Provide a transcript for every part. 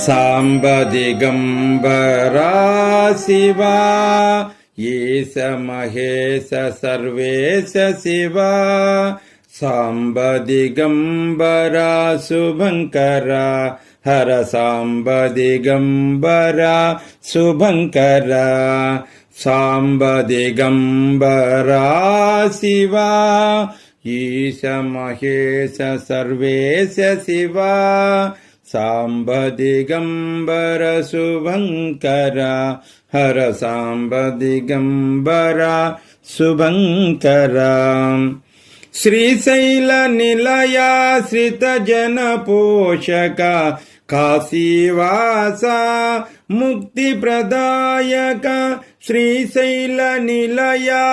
సాంబ దిగంబరా శివా ఈశ మహేశ సర్వేశ శివా సాంబ దిగంబరా శుభంకరా హర సాంబ దిగంబరా శుభంకరా సాంబ దిగంబరా శివా ఈశ మహేశ సర్వేశ శివా సాంబ దిగంబర శుభంకర హర సాంబ దిగంబర శుభంకర శ్రీశైల నిలయాశ్రిత జన పోషక కాశీవాస ముక్తి ప్రదాయక శ్రీశైల నిలయా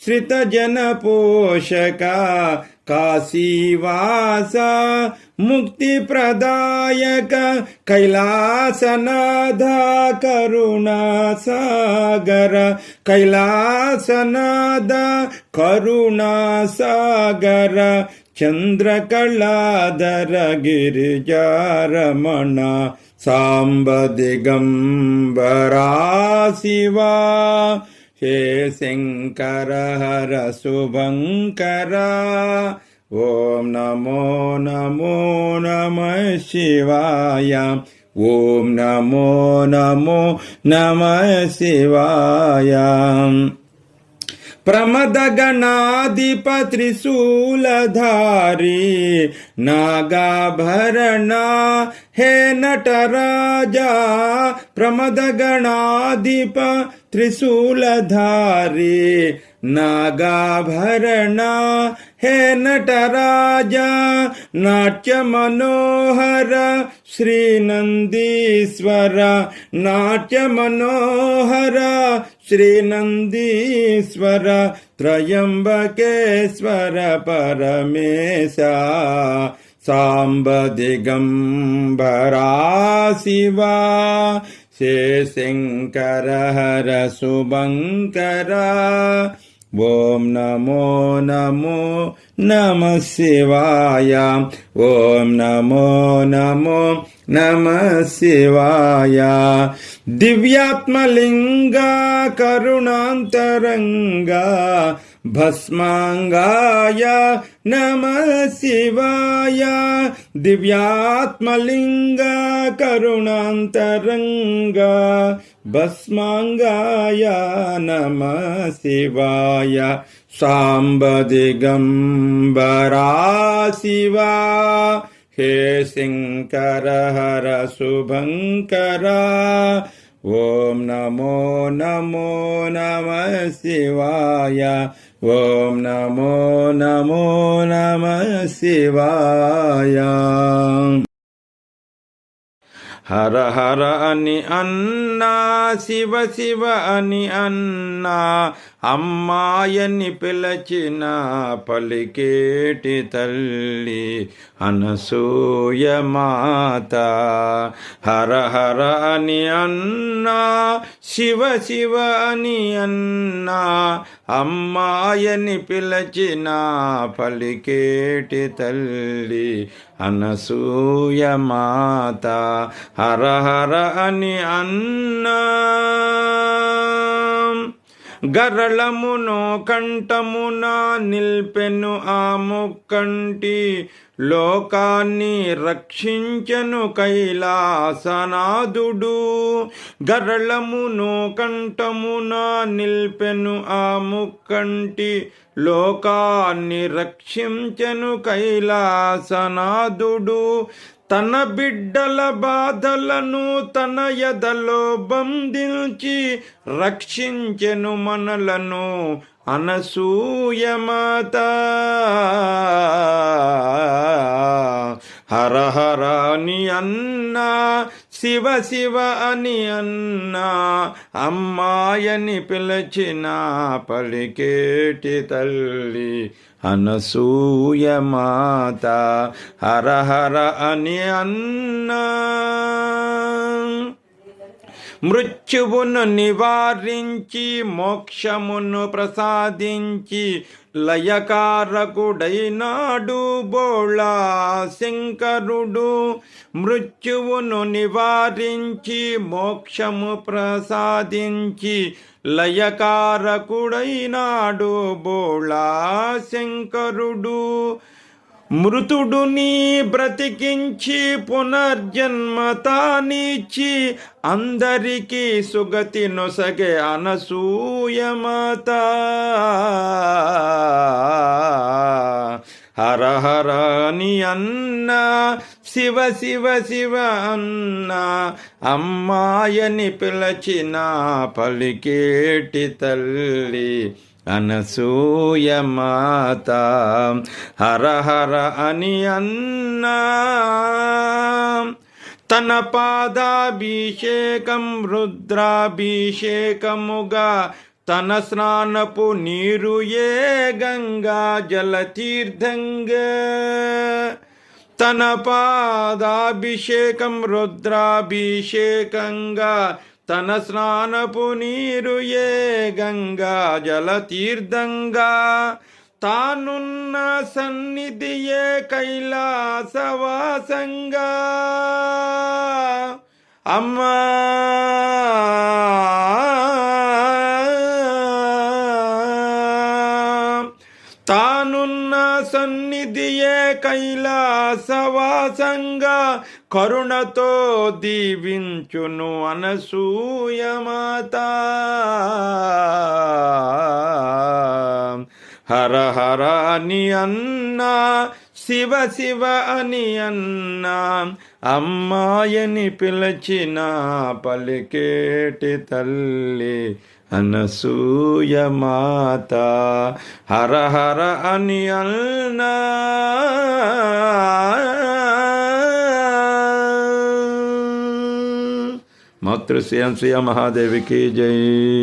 శ్రిత జన పోషక కాశీవాస ముక్తి ప్రదాయక కైలాసనాథ కరుణా సాగర కైలాసనాథ కరుణా సాగర చంద్రకళాధర గిరిజారమణ సాంబ దిగంబరా శివా హే శంకర హర శుభంకర ఓం నమో నమో నమః శివాయ ఓం నమో నమో నమః శివాయ ప్రమదగణాధిప త్రిశూలధారి నాగాభరణ హే నటరాజా ప్రమదగణాధిప త్రిశూలధారి నాగాభరణ హే నటరాజా నాట్య మనోహర శ్రీనందీశ్వర నాట్య మనోహర శ్రీనందీశ్వర త్రయంబకేశ్వర పరమేశ సాంబ దిగంబరా శివా హే శంకర హర శుభంకర ఓం నమో నమో నమః శివాయ ఓం నమో నమో నమః శివాయ దివ్యాత్మలింగ కరుణాంతరంగ భస్మాంగాయ నమః శివాయ దివ్యాత్మలింగ కరుణాంతరంగ భస్మాంగాయ నమః శివాయ సాంబ దిగంబరా శివా హే శంకర హర శుభంకర ఓం నమో నమో నమః శివాయ ఓం నమో నమో నమః శివాయ హర హర అని అన్నా శివ శివ అని అన్నా అమ్మాయని పిలచిన పలికేటి తల్లి అనసూయ మాత హర హర అని అన్నా శివ శివ అని అన్నా అమ్మాయని పిలచిన పలికేటి తల్లి అనసూయ మాత హర హర అని అన్నా గరళమును కంఠమున నిల్పెను ఆ ముక్కంటి లోకాన్ని రక్షించను కైలాసనాథుడు గరళమును కంఠమున నిల్పెను ఆ ముక్కంటి లోకాన్ని రక్షించను కైలాసనాథుడు తన బిడ్డల బాధలను తన ఎదలో బంధించి రక్షించెను మనలను అనసూయ మాత హర హర అని అన్నా శివ శివ అని అన్నా అమ్మాయని పిలచిన పలికేటి తల్లి అనసూయ మాత హర హర అని అన్నా మృత్యువును నివారించి మోక్షమును ప్రసాదించి లయకారకుడైనాడు బోళా శంకరుడు, మృత్యువును నివారించి మోక్షము ప్రసాదించి. లయకారకుడైనాడు బోళా శంకరుడు, మృతుడుని బ్రతికించి పునర్జన్మతానిచ్చి. అందరికీ సుగతి నొసగే అనసూయమాత. హర హర అని అన్నా, శివ శివ శివ అన్నా, అమ్మాయని పిలచిన పలికేటి తల్లి అనసూయమాత. హర హర అని అన్నా, తన పాదాభిషేకం రుద్రాభిషేకముగా, తన స్నానపు నీరు ఏ గంగా జలతీర్థంగా. తన పాదాభిషేకం రుద్రాభిషేకంగా, తన స్నానపు నీరు ఏ గంగా జలతీర్థంగా. తానున్న సన్నిధియే కైలాసవాసంగా. అమ్మా తానున్న సన్నిధియే కైలాసవాసంగా, కరుణతో దీవించును అనసూయమాత. హర హర అని అన్నా, శివ శివ అని అన్నా, అమ్మాయని పిలచిన పలికేటి తల్లి అనసూయమాత. హర హర అని అన్నా. మాతృ శ్రీ మహాదేవికి జై.